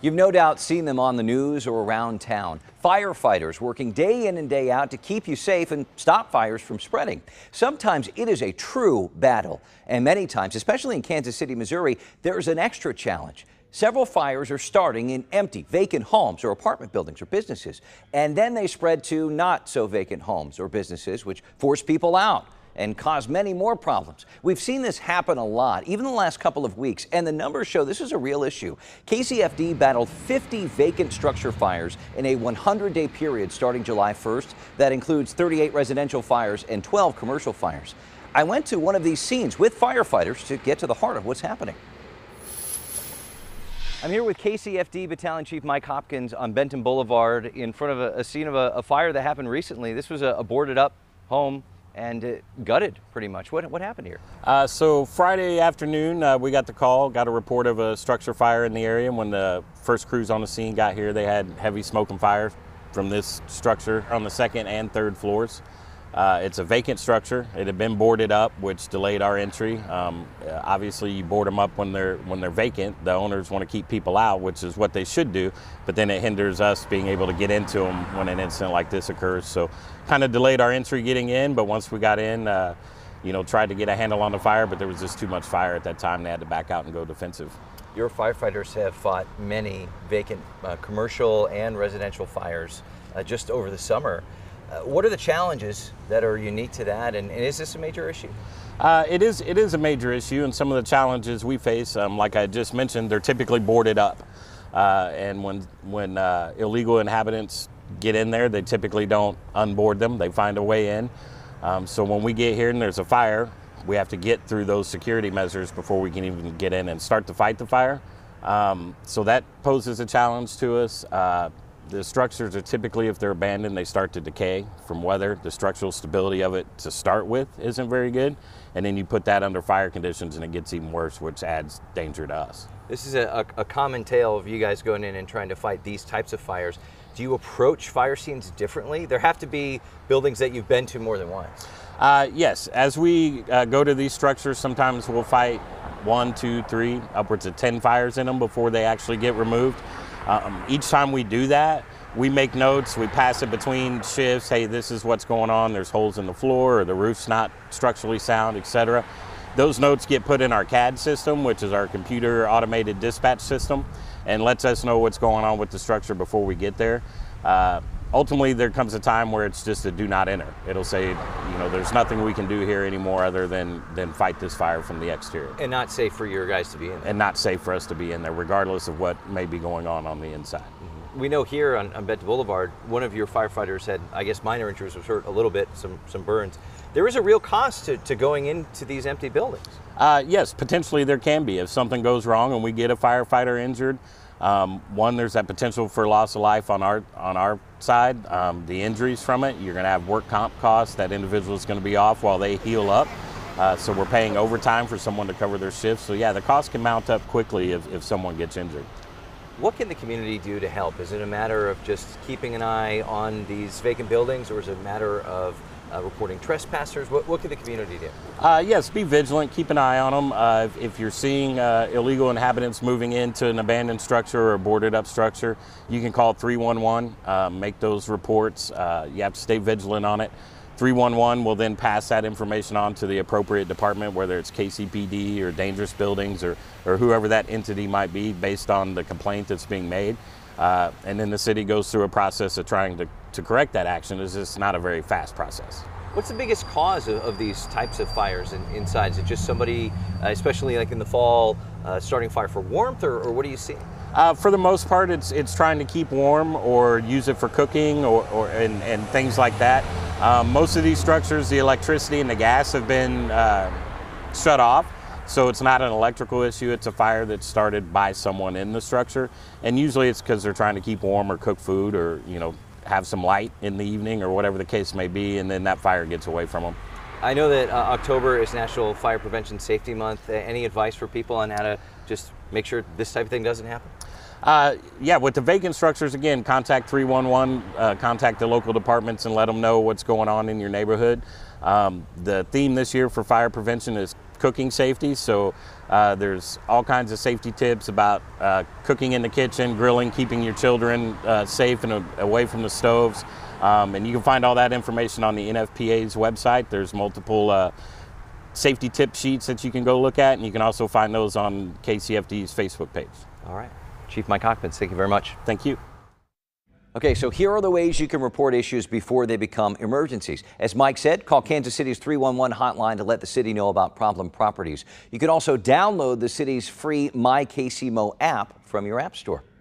You've no doubt seen them on the news or around town. Firefighters working day in and day out to keep you safe and stop fires from spreading. Sometimes it is a true battle, and many times, especially in Kansas City, Missouri, there's an extra challenge. Several fires are starting in empty, vacant homes or apartment buildings or businesses, and then they spread to not so vacant homes or businesses, which force people out and cause many more problems. We've seen this happen a lot, even the last couple of weeks, and the numbers show this is a real issue. KCFD battled 50 vacant structure fires in a 100-day period starting July 1st. That includes 38 residential fires and 12 commercial fires. I went to one of these scenes with firefighters to get to the heart of what's happening. I'm here with KCFD Battalion Chief Mike Hopkins on Benton Boulevard in front of a scene of a fire that happened recently. This was a boarded up home and gutted pretty much. What happened here? So Friday afternoon, we got the call, got a report of a structure fire in the area. When the first crews on the scene got here, they had heavy smoke and fire from this structure on the second and third floors. It's a vacant structure. It had been boarded up, which delayed our entry. Obviously, you board them up when they're vacant. The owners want to keep people out, which is what they should do, but then it hinders us being able to get into them when an incident like this occurs. So kind of delayed our entry getting in, but once we got in, tried to get a handle on the fire, but there was just too much fire at that time. They had to back out and go defensive. Your firefighters have fought many vacant commercial and residential fires just over the summer. What are the challenges that are unique to that, and is this a major issue? It is a major issue, and some of the challenges we face, like I just mentioned, they're typically boarded up. And when illegal inhabitants get in there, they typically don't unboard them. They find a way in. So when we get here and there's a fire, we have to get through those security measures before we can even get in and start to fight the fire. So that poses a challenge to us. The structures are typically, if they're abandoned, they start to decay from weather. The structural stability of it to start with isn't very good. And then you put that under fire conditions and it gets even worse, which adds danger to us. This is a common tale of you guys going in and trying to fight these types of fires. Do you approach fire scenes differently? There have to be buildings that you've been to more than once. Yes, as we go to these structures, sometimes we'll fight 1, 2, 3, upwards of 10 fires in them before they actually get removed. Each time we do that, we make notes, we pass it between shifts. Hey, this is what's going on. There's holes in the floor, or the roof's not structurally sound, etc. Those notes get put in our CAD system, which is our computer automated dispatch system, and lets us know what's going on with the structure before we get there. Ultimately, there comes a time where it's just a do not enter. It'll say, there's nothing we can do here anymore other than fight this fire from the exterior. And not safe for your guys to be in there. And not safe for us to be in there, regardless of what may be going on the inside. Mm-hmm. We know here on Benton Boulevard, one of your firefighters had, I guess, minor injuries, was hurt a little bit, some burns. There is a real cost to going into these empty buildings. Yes, potentially there can be. If something goes wrong and we get a firefighter injured, one, there's that potential for loss of life on our side. The injuries from it, you're going to have work comp costs. That individual is going to be off while they heal up. So we're paying overtime for someone to cover their shifts. So yeah, the cost can mount up quickly if someone gets injured. What can the community do to help? Is it a matter of just keeping an eye on these vacant buildings, or is it a matter of reporting trespassers? What can the community do? Yes, be vigilant, keep an eye on them. If you're seeing illegal inhabitants moving into an abandoned structure or a boarded up structure, you can call 311, make those reports. You have to stay vigilant on it. 311 will then pass that information on to the appropriate department, whether it's KCPD or dangerous buildings or whoever that entity might be based on the complaint that's being made. And then the city goes through a process of trying to correct that action. It's just not a very fast process. What's the biggest cause of these types of fires inside? Is it just somebody, especially like in the fall, starting fire for warmth, or what do you see? For the most part, it's trying to keep warm or use it for cooking and things like that. Most of these structures, the electricity and the gas have been shut off. So it's not an electrical issue, it's a fire that's started by someone in the structure. And usually it's because they're trying to keep warm or cook food or, have some light in the evening or whatever the case may be, and then that fire gets away from them. I know that October is National Fire Prevention Safety Month. Any advice for people on how to just make sure this type of thing doesn't happen? Yeah, with the vacant structures, again, contact 311, contact the local departments and let them know what's going on in your neighborhood. The theme this year for fire prevention is cooking safety. So there's all kinds of safety tips about cooking in the kitchen, grilling, keeping your children safe and away from the stoves. And you can find all that information on the NFPA's website. There's multiple safety tip sheets that you can go look at, and you can also find those on KCFD's Facebook page. All right. Chief Mike Hockman, thank you very much. Thank you. Okay, so here are the ways you can report issues before they become emergencies. As Mike said, call Kansas City's 311 hotline to let the city know about problem properties. You can also download the city's free My KCMO app from your app store.